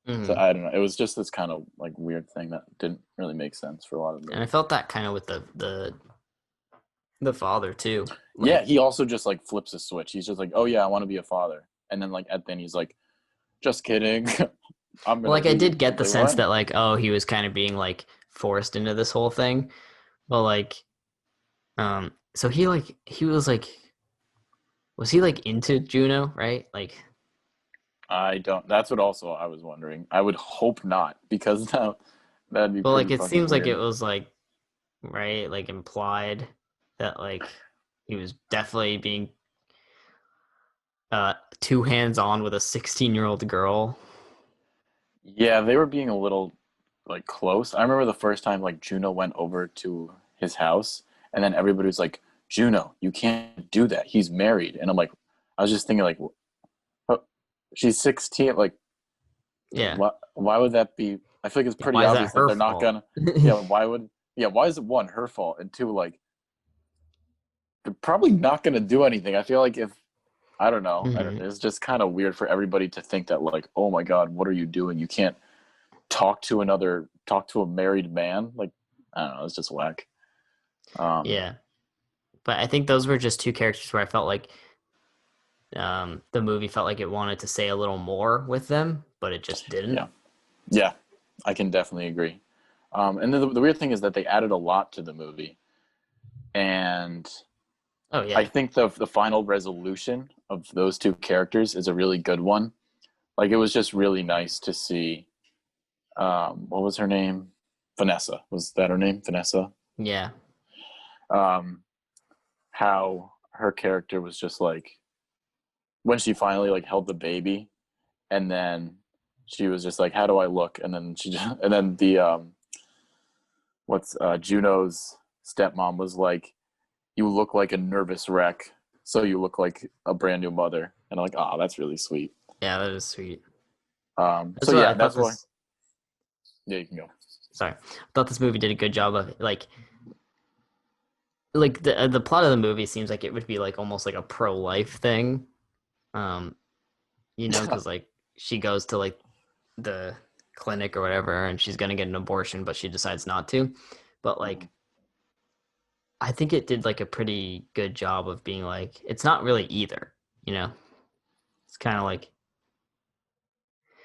So Mm-hmm. I don't know. It was just this kind of like weird thing that didn't really make sense for a lot of the And I movie. felt that kind of with the father too. Yeah, Like he also just like flips a switch. He's just like, oh yeah, I want to be a father, and then like at then he's like, just kidding, I'm well, gonna like I leave. did get It's the like sense what? that like oh he was kind of being like forced into this whole thing. But like so he was like Was he like into Juno, right? Like, I don't. That's what also I was wondering. I would hope not, because that'd be well, pretty like it fucking seems like it weird. was like right, like implied that like he was definitely being too hands on with a 16-year-old girl. Yeah, they were being a little like close. I remember the first time like Juno went over to his house, and then everybody was like, "Juno, you can't do that. He's married." And I'm like, I was just thinking like, "Oh, she's 16. Like, Yeah. why would that be? I feel like it's Yeah, pretty why is that obvious that her they're not fault? gonna. Yeah, why would? Yeah, why is it one her fault and two like they're probably not gonna do anything. I feel like if I don't know, Hmm. it's just kind of weird for everybody to think that like, oh my god, what are you doing? You can't talk to a married man. Like, I don't know, it's just whack. Um, Yeah. But I think those were just two characters where I felt like the movie felt like it wanted to say a little more with them, but it just didn't. yeah, yeah, I can definitely agree. And then the weird thing is that they added a lot to the movie, and Oh I yeah. think the final resolution of those two characters is a really good one. Like, it was just really nice to see. What was her name? Vanessa. Was that her name? Vanessa. Yeah. Um, how her character was just like when she finally like held the baby, and then she was just like, "How do I look?" And then and then the what's Juno's stepmom was like, "You look like a nervous wreck, so you look like a brand new mother." And I'm like, "Oh, that's really sweet." Yeah, that is sweet. So That's what I yeah, thought that's why. this Yeah, you can go. sorry. I thought this movie did a good job of like the plot of the movie seems like it would be like almost like a pro-life thing. Um, because like she goes to like the clinic or whatever and she's gonna get an abortion, but she decides not to. But like I think it did like a pretty good job of being like it's not really either, you know? It's kind of like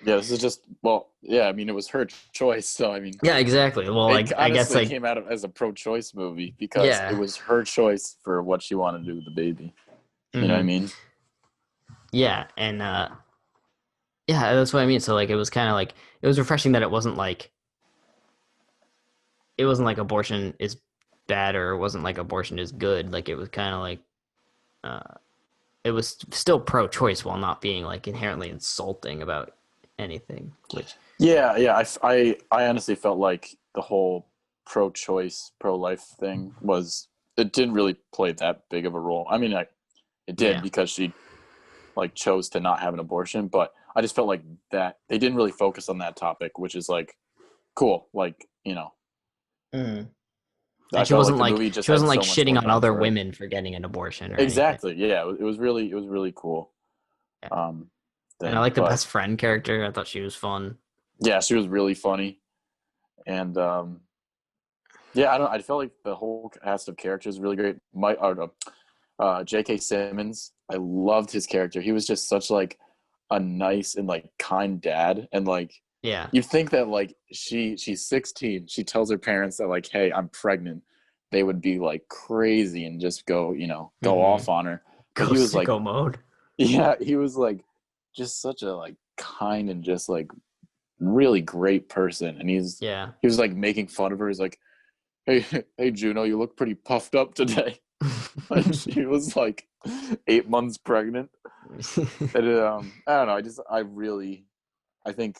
Yeah, this is just well, yeah. I mean, it was her choice, so I mean, yeah, exactly. Well, it like I guess honestly like came out as a pro-choice movie because it yeah. was her choice for what she wanted to do with the baby. You know what I Hmm. mean? Yeah, and yeah, that's what I mean. So like it was kind of like it was refreshing that it wasn't like abortion is bad or it wasn't like abortion is good. Like it was kind of like uh it was still pro-choice while not being like inherently insulting about anything, which Yeah, yeah. I honestly felt like the whole pro-choice, pro-life thing was it didn't really play that big of a role. I mean, it did yeah. because she like chose to not have an abortion, but I just felt like that they didn't really focus on that topic, which is like cool. Like, Mhm. I And felt like the movie just she had wasn't like so much more shitting on going other for it. women for getting an abortion or anything. Exactly. Yeah, it was really cool. Yeah. Um, And I thing, like the but best friend character. I thought she was fun. yeah, she was really funny, and yeah, I don't. I felt like the whole cast of characters was really great. J.K. Simmons, I loved his character. He was just such like a nice and like kind dad, and like Yeah. you'd think that like she's 16, she tells her parents that like, hey, I'm pregnant. They would be like crazy and just go Mm-hmm. off on her. But Go he was like, sicko mode. yeah, he was like just such a like kind and just like really great person, and Yeah. he was like making fun of her. He's like, hey, hey, Juno, you look pretty puffed up today. And she was like 8 months pregnant. And I don't know. I think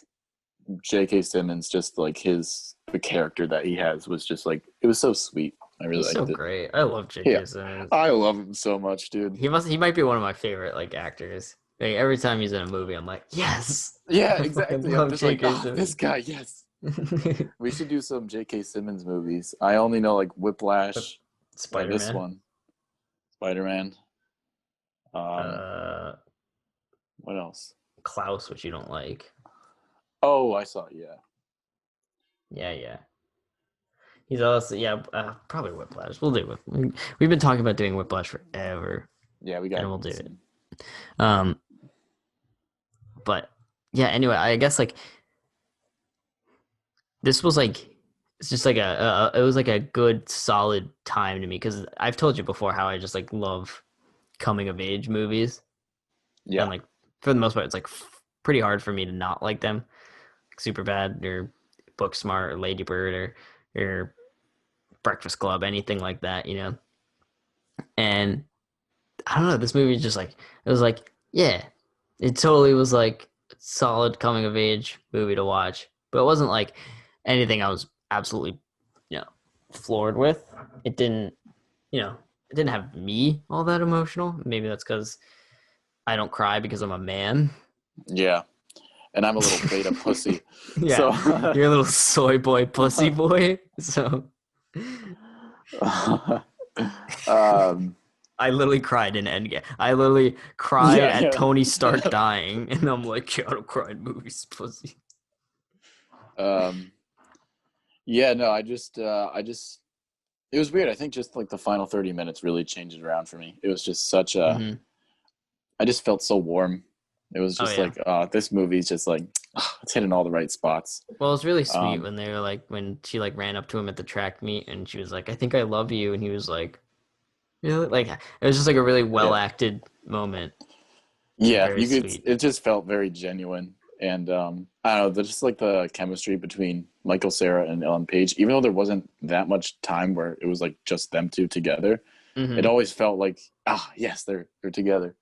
J.K. Simmons just like the character that he has was just like it was so sweet. I really He's so liked it. great. I love Yeah, J.K. Simmons. I love him so much, dude. He might be one of my favorite like actors. Like every time he's in a movie, I'm like, yes, Yeah, I fucking exactly. I'm love just like, J.K. this Simmons. guy, yes. We should do some J.K. Simmons movies. I only know like But Whiplash. Yeah, Spider this Man. one, Spider-Man. Um, Uh, what else? Klaus, which you don't like. Oh, I saw it. Yeah, Yeah, yeah. He's also yeah, probably Whiplash. We'll do it. We've been talking about doing Whiplash forever, yeah, we and gotta we'll do do it it. soon. Um, but yeah. Anyway, I guess like this was like it's just like it was like a good solid time to me because I've told you before how I just like love coming of age movies. Yeah. And like for the most part, it's like pretty hard for me to not like them. Superbad or Booksmart or Lady Bird or Breakfast Club, anything like that, you know. And I don't know, this movie just like it was like, yeah, it totally was like a solid coming of age movie to watch. But it wasn't like anything I was absolutely, you know, floored with. It didn't, you know, it didn't have me all that emotional. Maybe that's because I don't cry because I'm a man. Yeah. And I'm a little beta pussy. Yeah, So you're a little soy boy, pussy boy. So um I literally cried in Endgame. I literally cried yeah, at yeah. Tony Stark dying, and I'm like, yeah, I don't cry in movies, pussy. um yeah, no, I just it was weird. I think just like the final 30 minutes really changed it around for me. It was just such a Mm-hmm. I just felt so warm. It was Oh just yeah. like this movie's just like it's hitting all the right spots. Well, it was really sweet Um when they were like when she like ran up to him at the track meet, and she was like, "I think I love you," and he was like, "Really?" Like it was just like a really well yeah. acted moment and Yeah, very you could sweet. it just felt very genuine. And I don't know, just like the chemistry between Michael Cera and Ellen Page, even though there wasn't that much time where it was like just them two together, it Mm-hmm. always felt like, yes, they're together,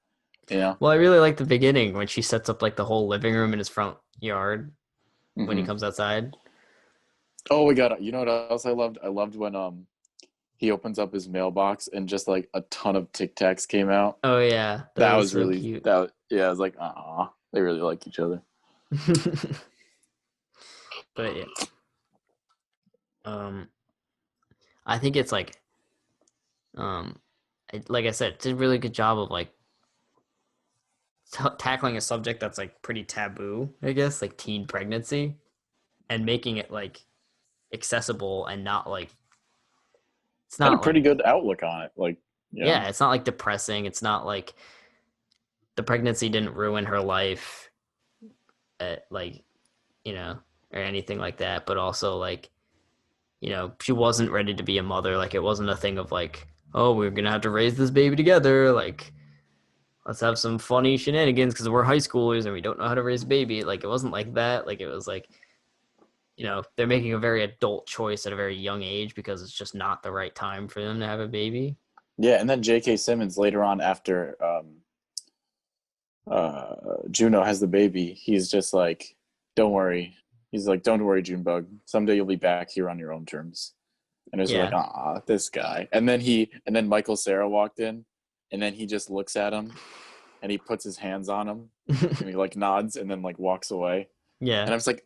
you know? Well, I really like the beginning when she sets up like the whole living room in his front yard when he Hmm. comes outside. Oh, we got you know what else I loved? I loved when he opens up his mailbox and just like a ton of Tic Tacs came out. Oh yeah, that That was was so really cute. yeah, I was like, they really like each other. But yeah, um, I think it's like, like I said, it's a really good job of like tackling a subject that's like pretty taboo, I guess, like teen pregnancy, and making it like accessible and not like it's Had a not like pretty good outlook on it, like, you know. yeah, it's not like depressing. It's not like the pregnancy didn't ruin her life, like you know, or anything like that. But also like you know, she wasn't ready to be a mother. Like it wasn't a thing of like, oh, we're gonna have to raise this baby together. Like let's have some funny shenanigans because we're high schoolers and we don't know how to raise a baby. Like it wasn't like that. Like it was like you know, they're making a very adult choice at a very young age because it's just not the right time for them to have a baby. Yeah, and then J.K. Simmons later on after Juno has the baby, he's just like, "Don't worry." He's like, "Don't worry, Junebug. Someday you'll be back here on your own terms." And it's like, Yeah. this guy. And then Michael Cera walked in, and then he just looks at him, and he puts his hands on him, and he like nods, and then like walks away. Yeah. And I was like,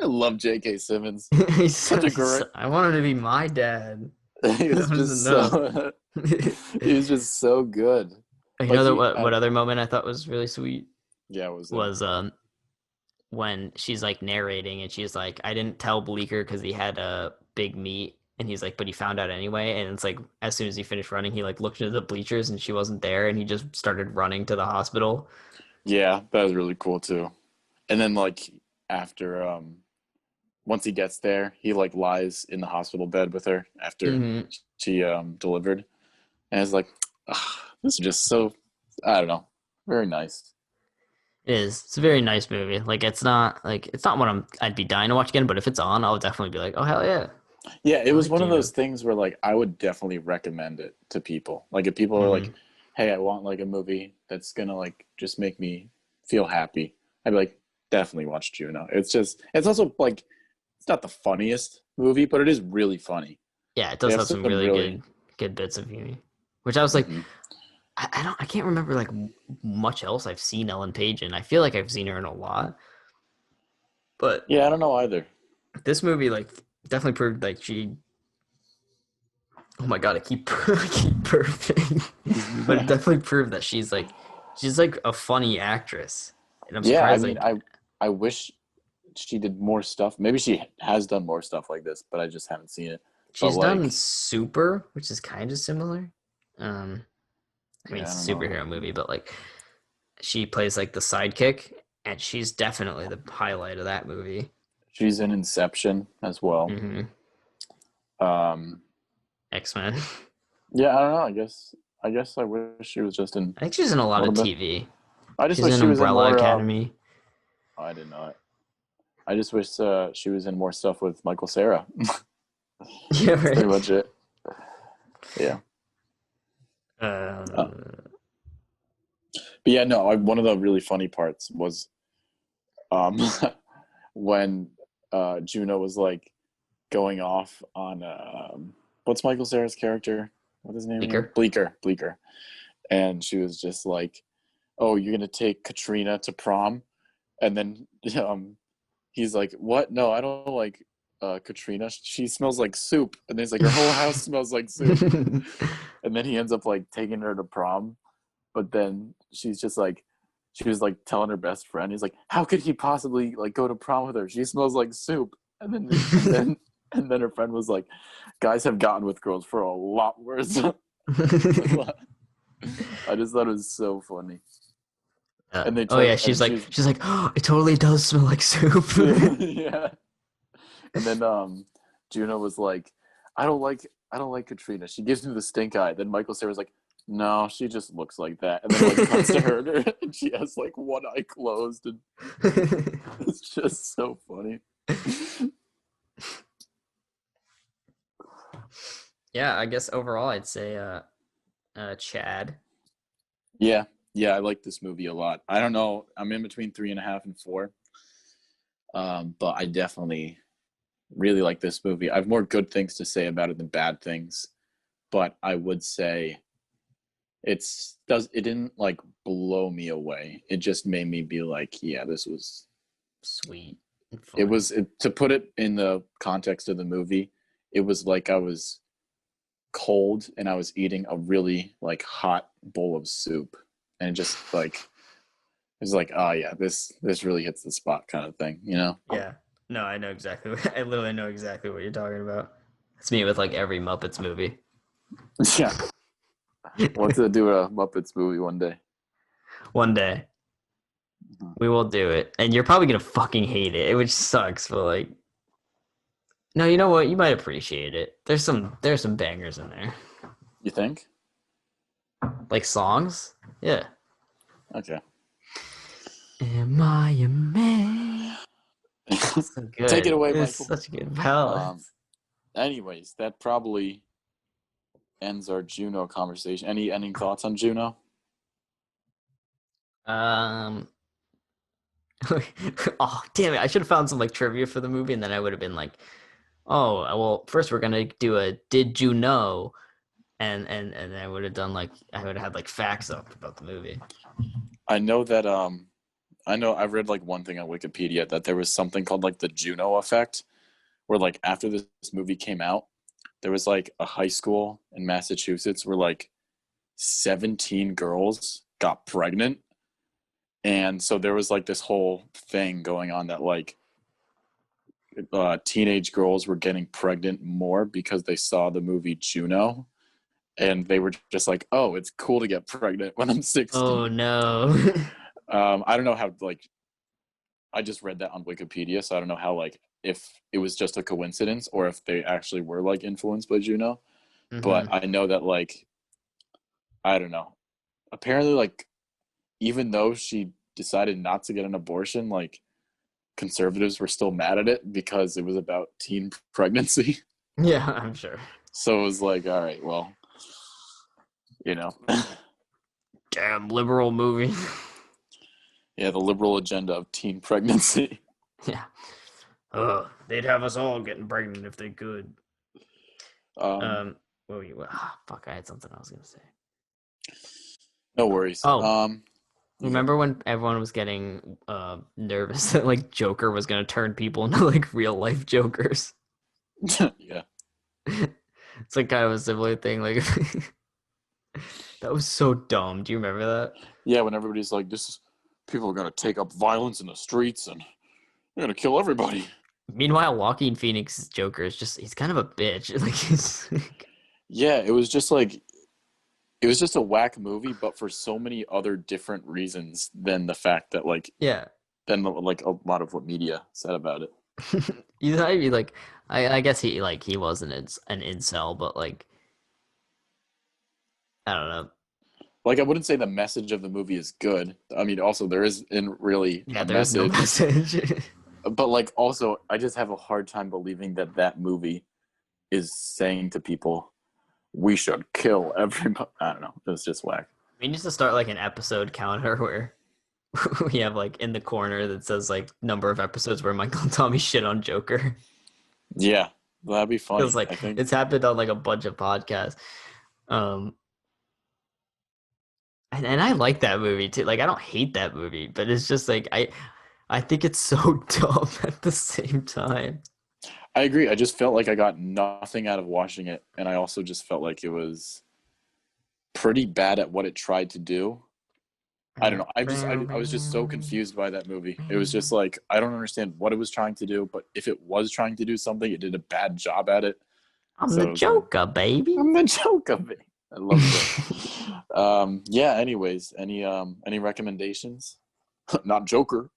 I love J.K. Simmons. he's, Such a great. I want him to be my dad. He That was was just enough. so. He was just so good. You Like know that he, what other moment I thought was really sweet yeah, what was that? was when she's like narrating and she's like, I didn't tell Bleecker because he had a big meet. And he's like, but he found out anyway. And it's like, as soon as he finished running, he like looked into the bleachers and she wasn't there. And he just started running to the hospital. Yeah, that was really cool too. And then like after once he gets there, he like lies in the hospital bed with her after Mm-hmm. she delivered, and it's like, this is just so, I don't know, very nice. It is. It's a very nice movie. Like it's not what I'd be dying to watch again, but if it's on, I'll definitely be like, oh hell yeah. Yeah, it I was like one of Juno. those things where like I would definitely recommend it to people. Like if people are Mm-hmm. like, hey, I want like a movie that's gonna like just make me feel happy, I'd be like, definitely watch Juno. It's also like it's not the funniest movie, but it is really funny. Yeah, it They does have have some some really really. good bits of humor. Which I was like, Mhm. I can't remember like much else I've seen Ellen Page in. I feel like I've seen her in a lot, but Yeah, I don't know either. this movie like definitely proved like she. Oh my god, I keep I keep burping, but it definitely proved that she's like a funny actress, and I'm Yeah, I surprised mean, like I wish she did more stuff. Maybe she has done more stuff like this, but I just haven't seen it. But she's done like, Super, which is kind of similar. Um, I mean yeah, I it's don't a know. superhero movie, but like she plays like the sidekick, and she's definitely the highlight of that movie. She's in Inception as well. Mm-hmm. Um, X-Men. yeah, I don't know. I guess I wish she was just in I think she's in a a lot of little bit. TV. I just She's wish in she was in Umbrella more. Academy. I didn't know it. I just wish she was in more stuff with Michael Cera. Yeah, That's pretty right. much it. Yeah. Uh, Uh, but yeah, no. One of the really funny parts was um, when Juno was like going off on what's Michael Cera's character? What's his name again? Bleeker. Bleeker. And she was just like, "Oh, you're gonna take Katrina to prom?" And then he's like, "What? No, I don't like Katrina. She smells like soup." And he's like, "Your whole house smells like soup." And then he ends up like taking her to prom, but then she's just like, she was like telling her best friend, he's like, "How could he possibly like go to prom with her? She smells like soup." And then her friend was like, "Guys have gotten with girls for a lot worse." I just thought it was so funny. And they Oh tried, yeah, she's and like, she's oh, it totally does smell like soup. yeah. And then Juno was like, I don't like Katrina. She gives me the stink eye." Then Michael Cera's like, "No, she just looks like that." And then it like cuts to her and she has like one eye closed, and it's just so funny. Yeah, I guess overall I'd say Chad. Yeah, yeah, I like this movie a lot. I don't know, I'm in between 3.5 and 4, but I definitely really like this movie. I have more good things to say about it than bad things, but I would say it didn't like blow me away. It just made me be like, yeah, this was Sweet and it fun. was it, to put it in the context of the movie, it was like I was cold and I was eating a really like hot bowl of soup, and it just like it was like, oh yeah, this really hits the spot kind of thing, you know? Yeah. No, I know exactly. I literally know exactly what you're talking about. It's me with like every Muppets movie. Yeah, I want to do a Muppets movie one day. One day Mhm. we will do it, and you're probably gonna fucking hate it, which sucks. But like, no, you know what? You might appreciate it. There's some bangers in there, You think? like songs. Yeah. Okay. Am I a man? So Take it good. away, It's Michael. such a good ballad. Um, anyways, that probably ends our Juno conversation. Any ending thoughts on Juno? Um. Oh damn it! I should have found some like trivia for the movie, and then I would have been like, "Oh, well, first we're gonna do a did you know?" And I would have done like I would have had like facts up about the movie. I know that I've read like one thing on Wikipedia that there was something called like the Juno effect, where like after this movie came out, there was like a high school in Massachusetts where like 17 girls got pregnant, and so there was like this whole thing going on that like teenage girls were getting pregnant more because they saw the movie Juno, and they were just like, "Oh, it's cool to get pregnant when I'm Oh 16." no. I don't know how like I just read that on Wikipedia, so I don't know how like if it was just a coincidence or if they actually were like influenced by Juno. But Hmm. I know that like I don't know. Apparently, like even though she decided not to get an abortion, like conservatives were still mad at it because it was about teen pregnancy. Yeah, I'm sure. So it was like, all right, well, you know, Damn liberal movie. yeah, the liberal agenda of teen pregnancy. Yeah. Oh, they'd have us all getting pregnant if they could. Um, Um. Fuck! I had something I was gonna say. no worries. Oh, You go. remember when everyone was getting nervous that like Joker was gonna turn people into like real life Jokers? Yeah. It's like kind of a similar thing. Like that was so dumb. Do you remember that? Yeah, when everybody's like, this is people are gonna take up violence in the streets and they're gonna kill everybody. Meanwhile, Joaquin Phoenix's Joker is just—he's kind of a bitch. Like he's Yeah, it was just a whack movie, but for so many other different reasons than the fact that like yeah. than like a lot of what media said about it. He's not even like I guess he wasn't an incel, but like I don't know. like I wouldn't say the message of the movie is good. I mean, also there isn't really Yeah, a there's no message, message. but like also I just have a hard time believing that that movie is saying to people we should kill everybody. I don't know. It's just whack. We need to start like an episode counter where we have like in the corner that says like number of episodes where Michael and Tommy shit on Joker. Yeah, that'd be Feels funny. like I think. it's happened on like a bunch of podcasts. Um, and I like that movie too. Like I don't hate that movie, but it's just like I think it's so dumb at the same time. I agree. I just felt like I got nothing out of watching it, and I also just felt like it was pretty bad at what it tried to do. I don't know. I was just so confused by that movie. It was just like I don't understand what it was trying to do, but if it was trying to do something, it did a bad job at it. I'm So the it was like, Joker, baby. I'm the joke of it. I love it. Yeah. Anyways, any recommendations? Not Joker.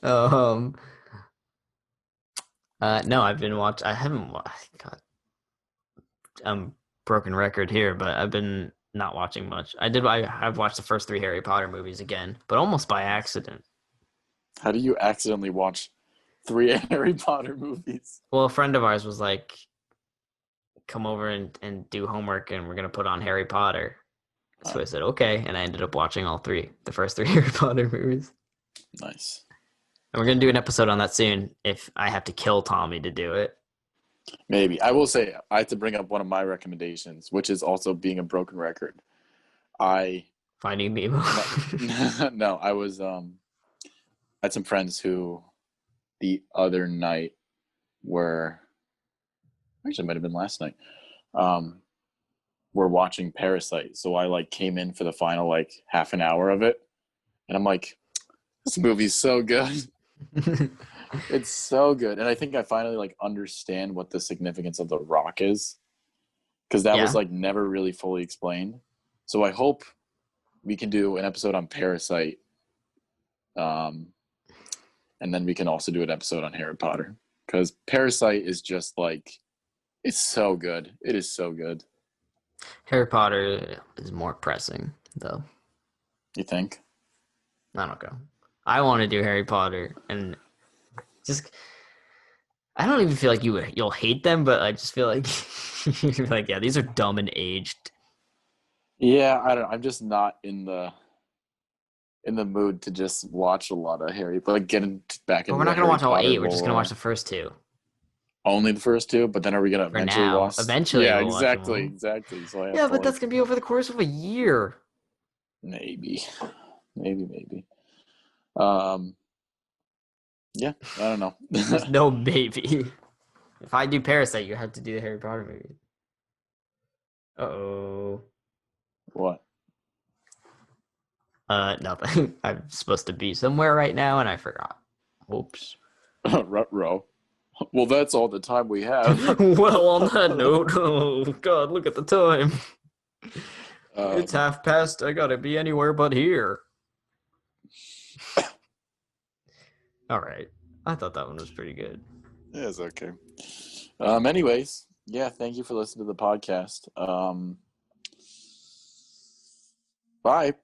um. No, I've been watch. I haven't. God, I'm broken record here, but I've been not watching much. I've watched the first 3 Harry Potter movies again, but almost by accident. How do you accidentally watch 3 Harry Potter movies? Well, a friend of ours was like, "Come over and do homework, and we're gonna put on Harry Potter." So I said, "Okay," and I ended up watching all 3, the first 3 Harry Potter movies. Nice. And we're gonna do an episode on that soon. If I have to kill Tommy to do it. Maybe. I will say I have to bring up one of my recommendations, which is also being a broken record. Finding Nemo. No, I was I had some friends who the other night were actually it might have been last night. Were watching Parasite. So I like came in for the final like half an hour of it. And I'm like, this movie's so good. It's so good. And I think I finally like understand what the significance of the rock is. Because that was like never really fully explained. So I hope we can do an episode on Parasite. And then we can also do an episode on Harry Potter. Because Parasite is just like it's so good. It is so good. Harry Potter is more pressing, though. You think? I don't know. I want to do Harry Potter, and just I don't even feel like you'll hate them, but I just feel like you're like, yeah, these are dumb and aged. Yeah, I don't know. I'm just not in the mood to just watch a lot of Harry, but like getting back into. But we're not gonna watch all 8. We're just gonna watch the first 2. Only the first 2, but then are we gonna eventually watch? Eventually, yeah, we'll exactly, watch them exactly. So yeah, but that's gonna be over the course of a year. Maybe. Yeah, I don't know. There's no maybe. If I do Parasite, you have to do the Harry Potter movie. Uh-oh. What? Nothing. I'm supposed to be somewhere right now, and I forgot. Oops. Ruh-roh. Well, that's all the time we have. Well, on that note, oh God, look at the time. It's 1:30. I gotta be anywhere but here. All right. I thought that one was pretty good. Yeah, it's okay. Anyways, yeah, thank you for listening to the podcast. Bye.